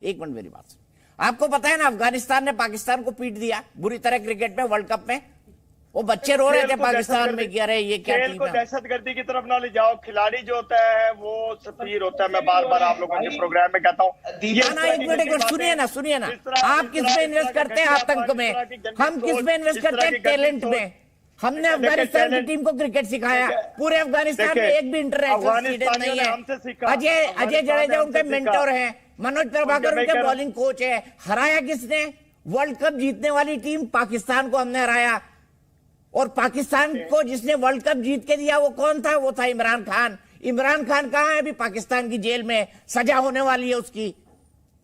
एक मिनट मेरी बात सुनिए। आपको पता है ना अफगानिस्तान ने पाकिस्तान को पीट दिया बुरी तरह क्रिकेट में, वर्ल्ड कप में। वो बच्चे रो रहे थे पाकिस्तान में कि अरे ये क्या खेल टीम को है। दहशतगर्दी की तरफ ना ले जाओ। खिलाड़ी जो होता है वो सफीर होता है। मैं बार बार आप लोगों के प्रोग्राम में कहता हूँ, एक मिनट सुनिए ना, आप किस में इन्वेस्ट करते हैं? आतंक में। हम किस में इन्वेस्ट करते हैं? टैलेंट में। हमने अफगानिस्तान की टीम को क्रिकेट सिखाया। पूरे अफगानिस्तान में एक भी इंटरनेशनल स्टेडियम नहीं है। अजय जडेजा उनके मेंटर हैं, मनोज प्रभाकर उनके बॉलिंग कोच है। हराया किसने? वर्ल्ड कप जीतने वाली टीम पाकिस्तान को हमने हराया। और पाकिस्तान को जिसने वर्ल्ड कप जीत के दिया वो कौन था? वो था इमरान खान। इमरान खान कहाँ है? अभी पाकिस्तान की जेल में, सजा होने वाली है उसकी।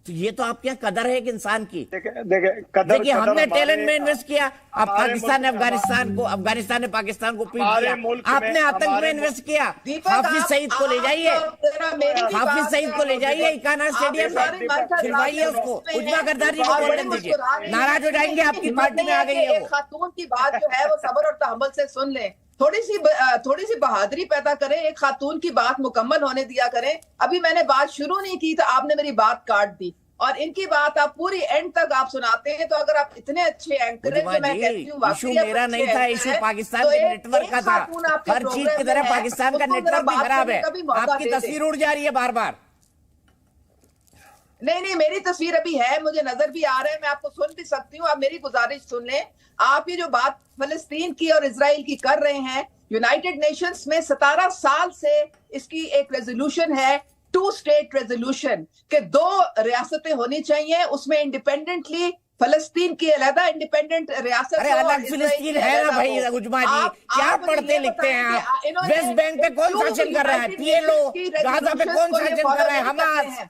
तो ये तो आपके यहाँ कदर है एक इंसान की। देखिए हमने टैलेंट में इन्वेस्ट किया, अब पाकिस्तान ने अफगानिस्तान ने पाकिस्तान को पीट दिया। आपने आतंक में इन्वेस्ट किया। हाफिज सईद को ले जाइए, हाफिज सईद को ले जाइए इकाना स्टेडियम में, खिलवाइए उसको। उजमा गद्दार जी को बोलने दीजिए, नाराज हो जाएंगे, आपकी पार्टी में आ गई है वो। खातून की बात जो है वो सब्र और तहम्मुल से सुन लें, थोड़ी सी बहादुरी पैदा करें, एक खातून की बात मुकम्मल होने दिया करें। अभी मैंने बात शुरू नहीं की तो आपने मेरी बात काट दी, और इनकी बात आप पूरी एंड तक आप सुनाते हैं। तो अगर आप इतने अच्छे एंकर हैं, मैं कहती हूँ इशू मेरा नहीं था, इशू पाकिस्तान के नेटवर्क का था। हर चीज की तरह पाकिस्तान का नेटवर्क भी खराब है। आपकी तस्वीर उड़ जा रही है बार बार। नहीं, मेरी तस्वीर अभी है, मुझे नजर भी आ रहा है, मैं आपको सुन भी सकती हूँ। आप मेरी गुजारिश सुन लें। आप ये जो बात फलस्तीन की और इजराइल की कर रहे हैं, यूनाइटेड नेशंस में 17 साल से इसकी एक रेजोल्यूशन है, 2 स्टेट रेजोल्यूशन, के 2 रियासतें होनी चाहिए। उसमें इंडिपेंडेंटली फलस्तीन की अलग इंडिपेंडेंट रियासत। अरे अलग फिलिस्तीन है ना भाई उजमा जी, क्या पढ़ते लिखते हैं आप? वेस्ट बैंक पे कौन शासन कर रहा है? पीएलओ। गाजा पे कौन शासन कर रहा है? हमास।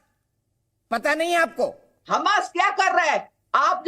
पता नहीं है आपको हमास क्या कर रहा है? आप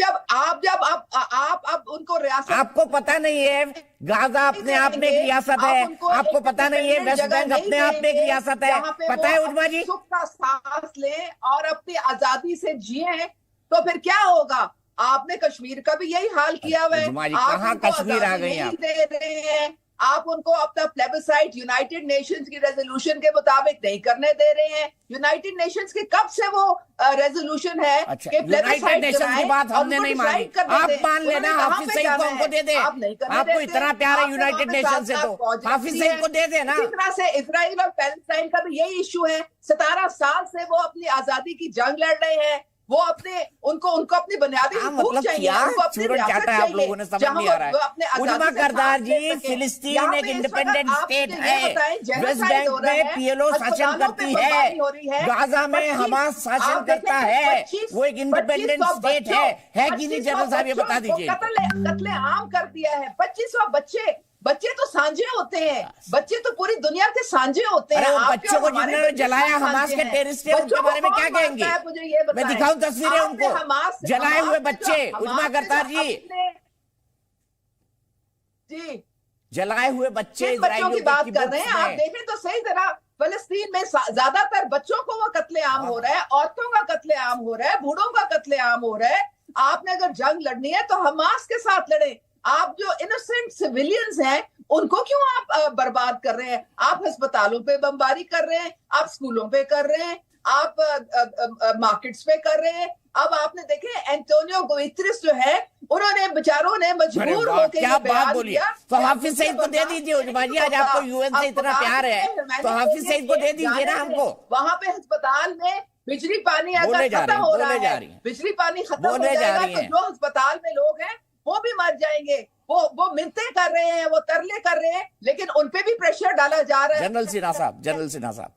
उनको रियासत, आपको पता नहीं है गाजा अपने आप में एक रियासत है? आपको पता नहीं है वेस्ट बैंक अपने आप में एक रियासत है? पता है उजमा जी? सुख का सांस लें और अपनी आजादी से जिए, तो फिर क्या होगा? आपने कश्मीर का भी यही हाल किया हुआ है। कहाँ कश्मीर आ गई आप? दे रहे हैं आप उनको अपना प्लेबिसाइट यूनाइटेड नेशंस की रेजोल्यूशन के मुताबिक नहीं करने दे रहे हैं। यूनाइटेड नेशंस की कब से वो रेजोल्यूशन है कि यूनाइटेड नेशंस की बात हमने नहीं मानी, आप मान लेना। हाफिज सईद को हमको दे दे, आपको इतना प्यार है यूनाइटेड नेशन से तो हाफिज सईद को दे देना। इस तरह से इजराइल और पैलेस्टाइन का भी यही इशू है। 17 साल से वो अपनी आजादी की जंग लड़ रहे हैं। वो उनको अपनी बुनियादी मतलब क्या चूरन चाहता है आप लोगों ने, समझ नहीं आ रहा है। उजमा करदार जी, फिलिस्तीन एक इंडिपेंडेंट स्टेट है, वेस्ट बैंक में पीएलओ शासन करती है, गाजा में हमास शासन करता है, वो एक इंडिपेंडेंट स्टेट है कि नहीं? जनरल साहब ये बता दीजिए। कत्ले आम कर दिया है। 25 बच्चे तो सांझे होते हैं, बच्चे तो पूरी दुनिया के सांझे होते हैं। बच्चों को जिन्होंने जलाया हमास के टेररिस्ट है, उनके बारे में क्या कहेंगे? मैं दिखाऊं तस्वीरें उनको, जलाए हुए बच्चे। उजमा करतार जी, जलाए हुए बच्चे बच्चों की बात कर रहे हैं। आप देखें तो सही तरह फलस्तीन में ज्यादातर बच्चों को वो कत्लेआम हो रहा है, औरतों का कत्लेआम हो रहा है, बूढ़ों का कत्लेआम हो रहा है। आपने अगर जंग लड़नी है तो हमास के साथ लड़े। आप जो इनोसेंट सिविलियंस हैं उनको क्यों आप बर्बाद कर रहे हैं? आप अस्पतालों पे बमबारी कर रहे हैं, आप स्कूलों पे कर रहे हैं, आप मार्केट्स पे कर रहे हैं। अब आपने देखे एंटोनियो गुतेरेस जो है, उन्होंने बेचारों ने मजबूर होकर क्या बात बोली। तो हाफिज सईद को दे दीजिए उजमा जी, आज आपको यूएन से इतना प्यार है तो हाफिज सईद को दे दीजिए ना हमको। वहां पे अस्पताल में बिजली पानी अगर खत्म हो रहा है, बिजली पानी खत्म हो जाएगा तो जो अस्पताल में लोग हैं वो भी मर जाएंगे। वो मिन्नतें कर रहे हैं, वो तरले कर रहे हैं, लेकिन उनपे भी प्रेशर डाला जा रहा है। जनरल सिन्हा साहब,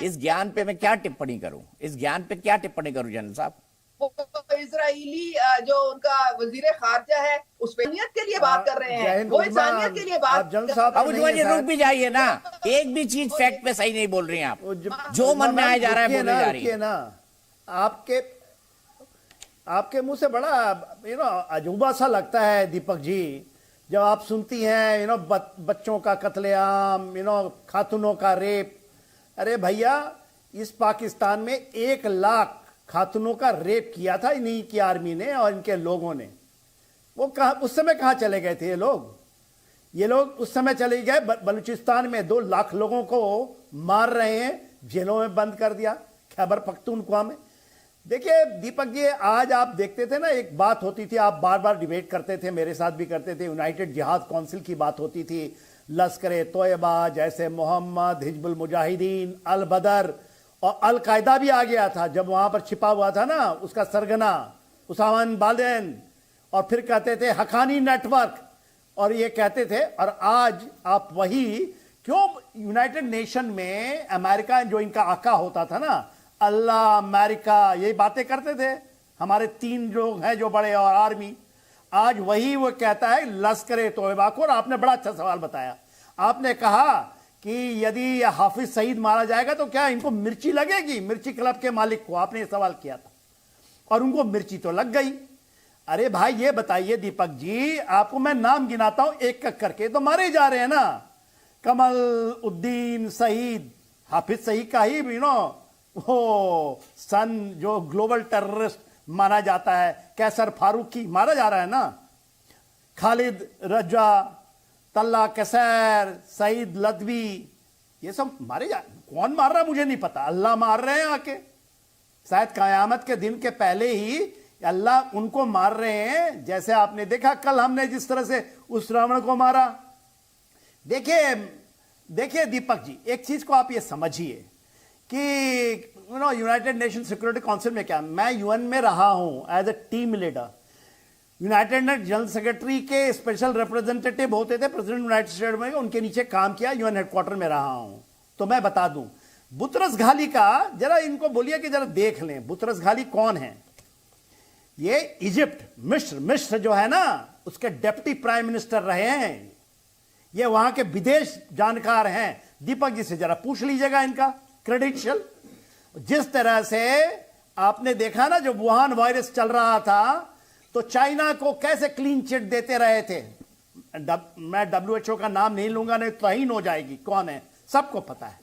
इस ज्ञान पे मैं क्या टिप्पणी करूं? जनरल साहब? इजरायली जो उनका वजीर खारजा है उस पे इंसानियत के लिए बात कर रहे हैं, वो इंसानियत के लिए बात। अब रुक भी जाइए ना, एक भी चीज फैक्ट पे सही नहीं बोल रही हैं आप, जो मन में आया जा रहा है बोले जा रही है ना। आपके मुंह से बड़ा अजूबा सा लगता है दीपक जी, जब आप सुनती हैं बच्चों का कत्लेआम, खातूनों का रेप। अरे भैया, इस पाकिस्तान में 1 लाख खातूनों का रेप किया था इन्हीं की आर्मी ने और इनके लोगों ने। वो कहा उस समय कहाँ चले गए थे ये लोग उस समय चले गए बलूचिस्तान में 2 लाख लोगों को मार रहे हैं, जेलों में बंद कर दिया, खैबर पख्तूनख्वा में। देखिए दीपक जी, आज आप देखते थे ना, एक बात होती थी, आप बार बार डिबेट करते थे, मेरे साथ भी करते थे, यूनाइटेड जिहाद काउंसिल की बात होती थी, लश्कर तोयबा, जैसे मोहम्मद, हिजबुल मुजाहिदीन, अल बदर और अल कायदा भी आ गया था जब वहां पर छिपा हुआ था ना उसका सरगना उसामा बिन लादेन, और फिर कहते थे हकानी नेटवर्क, और ये कहते थे। और आज आप वही क्यों यूनाइटेड नेशन में अमेरिका जो इनका आका होता था ना, अल्लाह अमेरिका, यही बातें करते थे हमारे 3 लोग हैं जो बड़े और आर्मी, आज वही वो कहता है लश्कर तोयबा को। और आपने बड़ा अच्छा सवाल बताया, आपने कहा कि यदि हाफिज सईद मारा जाएगा तो क्या इनको मिर्ची लगेगी, मिर्ची क्लब के मालिक को आपने ये सवाल किया था, और उनको मिर्ची तो लग गई। अरे भाई ये बताइए दीपक जी, आपको मैं नाम गिनाता हूं एक एक करके, तो मारे जा रहे हैं ना, कमल उद्दीन शहीद, हाफिज सईद का ही वो सन जो ग्लोबल टेररिस्ट माना जाता है, कैसर फारूकी मारा जा रहा है ना, खालिद रजा, तल्ला कैसर, सईद लदवी, ये सब मारे जा, कौन मार रहा है मुझे नहीं पता, अल्लाह मार रहे हैं आके, शायद कयामत के दिन के पहले ही अल्लाह उनको मार रहे हैं, जैसे आपने देखा कल हमने जिस तरह से उस रावण को मारा। देखिए दीपक जी, एक चीज को आप ये समझिए कि यूनाइटेड नेशन सिक्योरिटी काउंसिल में क्या, मैं यूएन में रहा हूं as a team leader, United Nation general secretary के स्पेशल रिप्रेजेंटेटिव होते थे प्रेसिडेंट यूनाइटेड स्टेट में, उनके नीचे काम किया, यूएन हेडक्वार्टर में रहा हूं। तो मैं बता दूं, बुतरस घाली का जरा इनको बोलिए कि जरा देख लें बुतरस घाली कौन है। ये इजिप्ट, मिस्र जो है ना, उसके डिप्टी प्राइम मिनिस्टर रहे हैं, ये वहां के विदेश जानकार हैं। दीपक जी से जरा पूछ लीजिएगा इनका क्रेडेंशियल। जिस तरह से आपने देखा ना, जो वुहान वायरस चल रहा था तो चाइना को कैसे क्लीन चिट देते रहे थे। मैं WHO का नाम नहीं लूंगा, नहीं तहीन हो जाएगी, कौन है सबको पता है।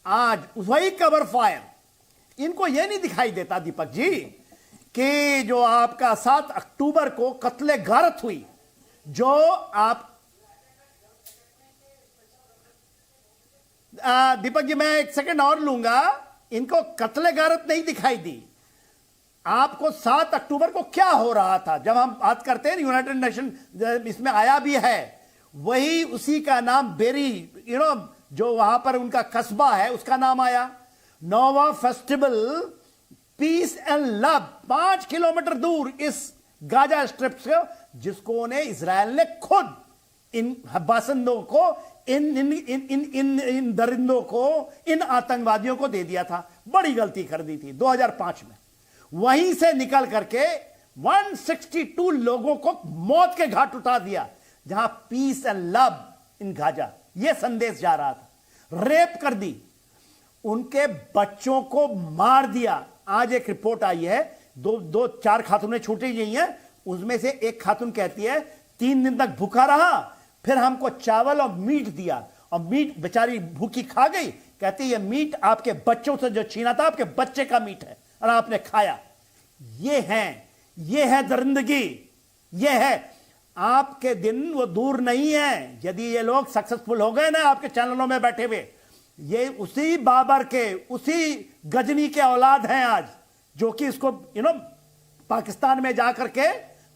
आज वही कवर फायर, इनको यह नहीं दिखाई देता दीपक जी कि जो आपका 7 अक्टूबर को कत्ले गारत हुई, जो आप दीपक जी मैं एक सेकंड और लूंगा, इनको कत्ले गारत नहीं दिखाई दी। आपको 7 अक्टूबर को क्या हो रहा था, जब हम बात करते हैं यूनाइटेड नेशन इसमें आया भी है, वही उसी का नाम बेरी, जो वहां पर उनका कस्बा है उसका नाम आया। Nova festival peace and love 5 kilometre दूर इस गाजा स्ट्रिप से, जिसको ने इजराइल ने खुद इन बासिंदों को, इन दरिंदों को, इन आतंकवादियों को दे दिया था। बड़ी गलती कर दी थी 2005 में। वहीं से निकल करके 162 लोगों को मौत के घाट उतार दिया, जहां peace and love in Gaza यह संदेश जा रहा था। रेप कर दी, उनके बच्चों को मार दिया। आज एक रिपोर्ट आई है, 4 खातूनें छूटी गई हैं, उसमें से एक खातून कहती है 3 दिन तक भूखा रहा, फिर हमको चावल और मीट दिया, और मीट बेचारी भूखी खा गई, कहती है मीट आपके बच्चों से जो छीना था, आपके बच्चे का मीट है और आपने खाया। ये है दरिंदगी, ये है। आपके दिन वो दूर नहीं है, यदि ये लोग सक्सेसफुल हो गए ना आपके चैनलों में बैठे हुए, ये उसी बाबर के, उसी गजनी के औलाद हैं आज, जो कि इसको पाकिस्तान में जाकर के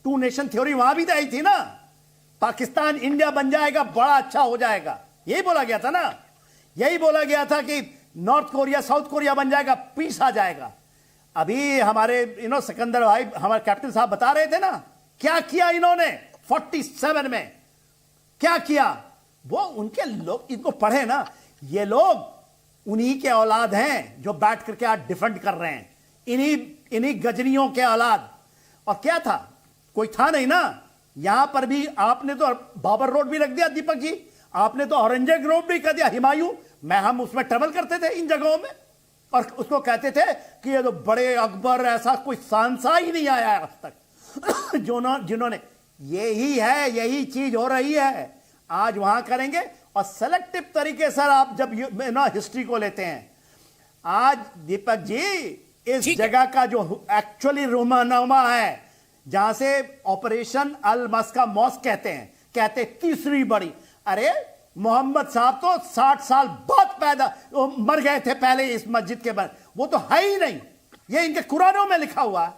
2 नेशन थ्योरी वहां भी आई थी ना, पाकिस्तान इंडिया बन जाएगा, बड़ा अच्छा हो जाएगा, यही बोला गया था ना। यही बोला गया था कि नॉर्थ कोरिया साउथ कोरिया बन जाएगा, पीस आ जाएगा। अभी हमारे सिकंदर भाई, हमारे कैप्टन साहब बता रहे थे ना, क्या किया इन्होंने 47 में, क्या किया वो। उनके लोग, इनको पढ़े ना, ये लोग उन्हीं के औलाद हैं जो बैठ करके आज डिफेंड कर रहे हैं, इन्हीं गजनियों के औलाद। और क्या था, कोई था नहीं ना। यहां पर भी आपने तो बाबर रोड भी रख दिया दीपक जी, आपने तो औरंगजेब रोड भी कर दिया, हिमायूं हम उसमें ट्रेवल करते थे इन जगहों में, और उसको कहते थे कि ये तो बड़े अकबर, ऐसा कोई सांसा ही नहीं आया आज तक जिन्होंने, यही चीज हो रही है आज वहां करेंगे। और सेलेक्टिव तरीके से आप जब हिस्ट्री को लेते हैं, आज दीपक जी इस जगह का जो एक्चुअली रोमानामा है, जहां से ऑपरेशन अल मस्का मॉस्क कहते तीसरी बड़ी। अरे मोहम्मद साहब तो 60 साल बाद मर गए थे पहले इस मस्जिद के बाद, वो तो है ही नहीं। ये इनके कुरानों में लिखा हुआ है।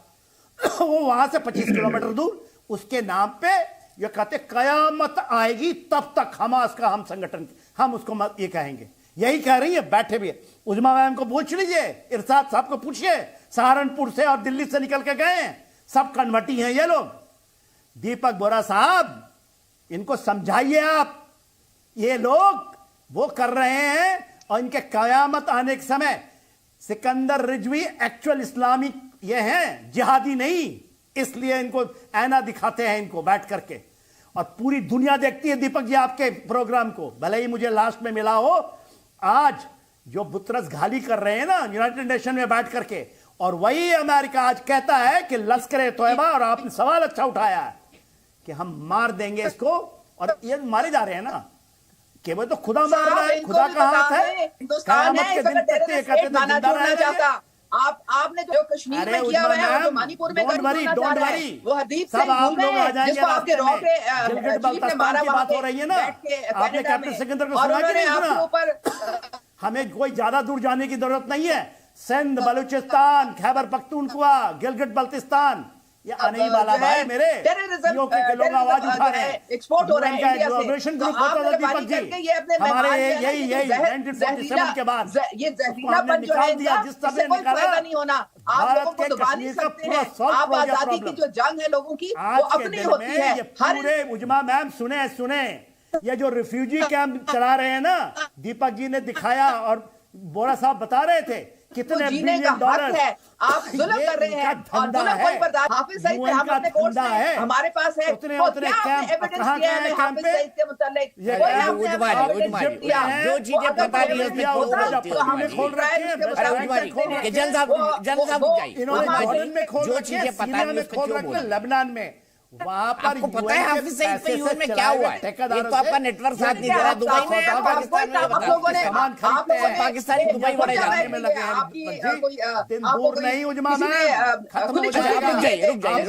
वो वहां से 25 किलोमीटर दूर उसके नाम पे ये कहते कयामत आएगी तब तक हमास का हम संगठन हम उसको ये कहेंगे। यही कह रही है, बैठे भी है। उजमा मैम को पूछ लीजिए, इरशाद साहब को पूछिए, सहारनपुर से और दिल्ली से निकल के गए हैं, सब कन्वर्टी हैं ये लोग। दीपक बोरा साहब, इनको समझाइए आप, ये लोग वो कर रहे हैं और इनके कयामत आने के समय सिकंदर रिजवी एक्चुअल इस्लामी ये हैं, जिहादी नहीं, इसलिए इनको ऐना दिखाते हैं इनको बैठ करके। और पूरी दुनिया देखती है दीपक जी आपके प्रोग्राम को, भले ही मुझे लास्ट में मिला हो। आज जो बुतरस घाली कर रहे हैं ना यूनाइटेड नेशन में बैठ करके, और वही अमेरिका आज कहता है कि लश्कर तोयबा, और आपने सवाल अच्छा उठाया है कि हम मार देंगे इसको, और ये मारे जा रहे हैं ना, कि वो तो खुदा मार रहा है, खुदा का हाथ है। कयामत के दिन तक ये कहते थे जिंदा रहेगा। आपने जो कश्मीर में किया हुआ है, जो मणिपुर में करना चाह रहे हैं, वो हरदीप सब सिंह आप लोग आ जाएंगे, जिसको आपके रॉके गिलगित बल्तिस्तान की बात हो रही है ना, आपने कैप्टन सिकंदर को सुना कि नहीं सुना? हमें कोई ज्यादा दूर जाने की जरूरत नहीं है। सिंध, बलूचिस्तान, खैबर पख्तूनख्वा, गिलगित बल्तिस्तान, ये आने ही वाला भाई मेरे पीओके के लोग आवाज उठा रहे हैं। एक्सपोर्ट हो रहे हैं ग्लोबरेशन ग्रुप होता था दीपक जी, हमारे यही 1947 के बाद ये जहरीलापन जो है इससे कोई फायदा नहीं होना। आप लोगों को दबा नहीं सकते हैं। आप आजादी की जो जंग है लोगों की, वो अपनी होती है। पूरे उजमा मैम सुने, ये जो रिफ्यूजी कैंप चला रहे हैं ना, दीपक जी ने दिखाया और बोरा साहब बता रहे थे कितने बिलियन डॉलर है। आप जुल्म कर रहे हैं और जुल्म कोई बर्दाश्त। हाफिज सईद पे हम अपने कोर्ट में हमारे पास है, उतने क्या आपने एविडेंस दिया है हाफिज सईद के मुतालिक? जो चीजें पता नहीं उसमें खोल रखी है। जो चीजें पता नहीं उसको क्यों बोल? लेबनान में वहां पर आपको पता है हाफिज सईद पे यूएन में क्या हुआ है? ये तो आपका नेटवर्क साथ नहीं दे रहा है। दुबई में, पाकिस्तान में, सामान खरीदते हैं, पाकिस्तानी दुबई बड़े जाने में लगे हैं। दिन दूर नहीं उजमा मैम, खत्म हो रुक जाइए,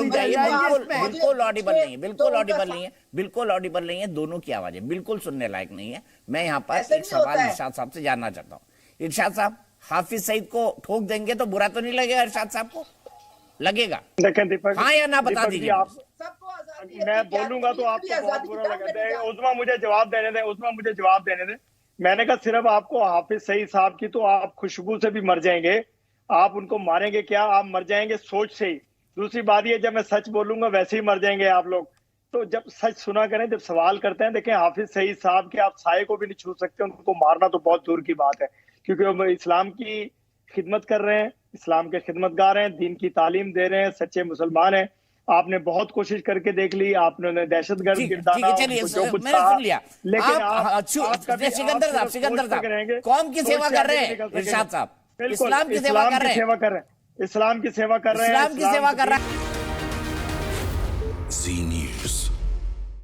जाएगा। बिल्कुल ऑडिबल नहीं है, बिल्कुल ऑडिबल नहीं है, बिल्कुल ऑडिबल नहीं है। दोनों की आवाज है बिल्कुल सुनने लायक नहीं है। मैं यहाँ पर एक सवाल इरशाद साहब से जानना चाहता हूँ। इरशाद साहब, हाफिज सईद को ठोक देंगे तो बुरा तो नहीं लगेगा इरशाद साहब को? लगेगा? देखें दीपक, हाँ या ना बता दीजिए। मैं बोलूंगा तो आपको बहुत बुरा लगेगा। उस्मा मुझे जवाब देने दें। मैंने कहा सिर्फ आपको हाफिज सईद साहब की, तो आप खुशबू से भी मर जाएंगे। आप उनको मारेंगे क्या? आप मर जाएंगे सोच से ही। दूसरी बात ये, जब मैं सच बोलूंगा वैसे ही मर जाएंगे आप लोग। तो जब सच सुना करें, जब सवाल करते हैं, देखें हाफिज सईद साहब के आप साये को भी नहीं छू सकते, उनको मारना तो बहुत दूर की बात है, क्योंकि वो इस्लाम की खिदमत कर रहे हैं, इस्लाम के खिदमतगार हैं, दीन की तालीम दे रहे हैं, सच्चे मुसलमान हैं। आपने बहुत कोशिश करके देख ली, आपने दहशतगर्द गिरदाना जो कुछ कहा, लेकिन सिकंदर साहब कौम की सेवा कर रहे हैं इरशाद साहब, इस्लाम की सेवा कर रहे हैं, इस्लाम की सेवा कर रहे हैं।